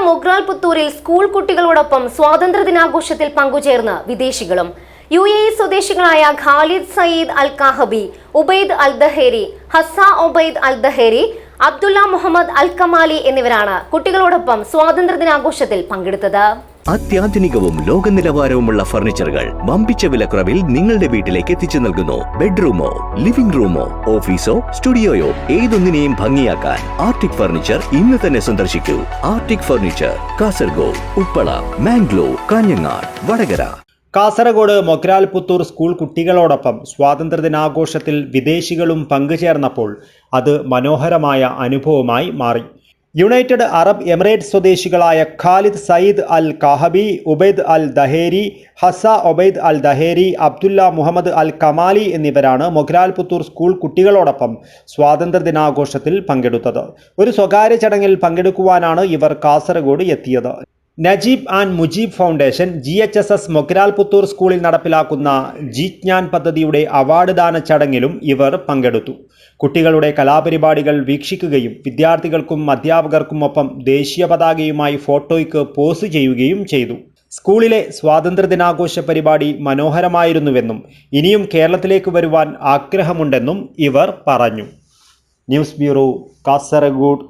Mogral പുത്തൂരിൽ school കുട്ടികളോടൊപ്പം സ്വാതന്ത്ര്യദിനാഘോഷത്തിൽ പങ്കുചേർന്ന് വിദേശികളും. UAE സ്വദേശികളായ ഖാലിദ് സയ്യിദ് അൽ കാഹബി, ഉബൈദ് അൽ ദഹേരി, ഹസ്സ ഉബൈദ് അൽ ദഹേരി, അബ്ദുള്ള മുഹമ്മദ് അൽ കമാലി എന്നിവരാണ് കുട്ടികളോടൊപ്പം സ്വാതന്ത്ര്യദിനാഘോഷത്തിൽ പങ്കെടുത്തത്. അത്യാധുനികവും ലോക നിലവാരവുമുള്ള ഫർണിച്ചറുകൾ വമ്പിച്ച വിലക്കുറവിൽ നിങ്ങളുടെ വീട്ടിലേക്ക് എത്തിച്ചു നൽകുന്നു. ബെഡ്റൂമോ, ലിവിംഗ് റൂമോ, ഓഫീസോ, സ്റ്റുഡിയോയോ ഏതൊന്നിനെയും ഭംഗിയാക്കാൻ ആർട്ടിക് ഫർണിച്ചർ ഇന്ന് തന്നെ സന്ദർശിക്കൂ. Arctic Furniture, Kasaragod, Uppala, Mangalore, Kanhangad, Vadakara. Kasaragod Mogral Puthur school കുട്ടികളോടൊപ്പം സ്വാതന്ത്ര്യദിനാഘോഷത്തിൽ വിദേശികളും പങ്കുചേർന്നപ്പോൾ അത് മനോഹരമായ അനുഭവമായി മാറി. യുണൈറ്റഡ് അറബ് എമിറേറ്റ്സ് സ്വദേശികളായ ഖാലിദ് സയ്യിദ് അൽ കാഹബി, ഉബൈദ് അൽ ദഹേരി, ഹസ്സ ഉബൈദ് അൽ ദഹേരി, അബ്ദുള്ള മുഹമ്മദ് അൽ കമാലി എന്നിവരാണ് മൊഗ്രാൽ പുത്തൂർ സ്കൂൾ കുട്ടികളോടൊപ്പം സ്വാതന്ത്ര്യദിനാഘോഷത്തിൽ പങ്കെടുത്തത്. ഒരു സ്വകാര്യ ചടങ്ങിൽ പങ്കെടുക്കുവാനാണ് ഇവർ കാസർഗോഡ് എത്തിയത്. Najeeb and Mujeeb foundation GHSS Mogral Puthur സ്കൂളിൽ നടപ്പിലാക്കുന്ന ജിജ്ഞാൻ പദ്ധതിയുടെ അവാർഡ് ദാന ചടങ്ങിലും ഇവർ പങ്കെടുത്തു. കുട്ടികളുടെ കലാപരിപാടികൾ വീക്ഷിക്കുകയും വിദ്യാർത്ഥികൾക്കും അധ്യാപകർക്കും ഒപ്പം ദേശീയ പതാകയുമായി ഫോട്ടോയ്ക്ക് പോസ് ചെയ്യുകയും ചെയ്തു. സ്കൂളിലെ സ്വാതന്ത്ര്യദിനാഘോഷ പരിപാടി മനോഹരമായിരുന്നുവെന്നും ഇനിയും കേരളത്തിലേക്ക് വരുവാൻ ആഗ്രഹമുണ്ടെന്നും ഇവർ പറഞ്ഞു. News bureau, Kasaragod.